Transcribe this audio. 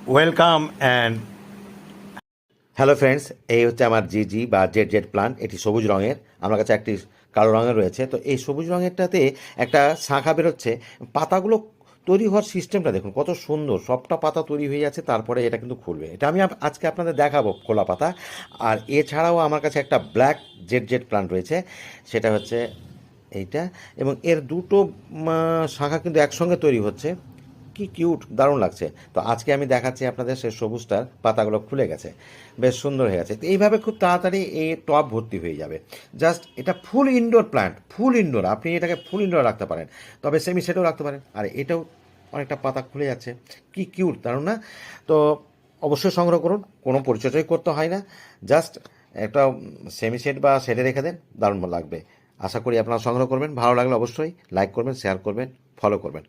Welcome and hello friends, এই হচ্ছে আমার জি বা জেড জেড প্লান্ট। এটি সবুজ রঙের, আমার কাছে একটি কালো রঙের রয়েছে। তো এই সবুজ রঙেরটাতে একটা শাখা বেরোচ্ছে। পাতাগুলো তৈরি হওয়ার সিস্টেমটা দেখুন কত সুন্দর, সবটা পাতা তৈরি হয়ে যাচ্ছে, তারপরে এটা কিন্তু খুলবে। এটা আমি আজকে আপনাদের দেখাবো খোলা পাতা। আর এছাড়াও আমার কাছে একটা ব্ল্যাক জেড জেড প্লান্ট রয়েছে, সেটা হচ্ছে এইটা। এবং এর দুটো শাখা কিন্তু একসঙ্গে তৈরি হচ্ছে। কি কিউট, দারুণ লাগছে। তো আজকে আমি দেখাচ্ছি আপনাদের সেই সবুজটার পাতাগুলো খুলে গেছে, বেশ সুন্দর হয়ে গেছে। তো এইভাবে খুব তাড়াতাড়ি এই টব ভর্তি হয়ে যাবে। জাস্ট এটা ফুল ইনডোর প্ল্যান্ট, ফুল ইনডোর, আপনি এটাকে ফুল ইনডোর রাখতে পারেন, তবে সেমি সেটেও রাখতে পারেন। আর এটাও অনেকটা পাতা খুলে যাচ্ছে, কি কিউট, দারুণ না? তো অবশ্যই সংগ্রহ করুন, কোনো পরিচর্যাই করতে হয় না, জাস্ট একটা সেমি সেট বা সেটে রেখে দেন, দারুণ লাগবে। আশা করি আপনারা সংগ্রহ করবেন, ভালো লাগলে অবশ্যই লাইক করবেন, শেয়ার করবেন, ফলো করবেন।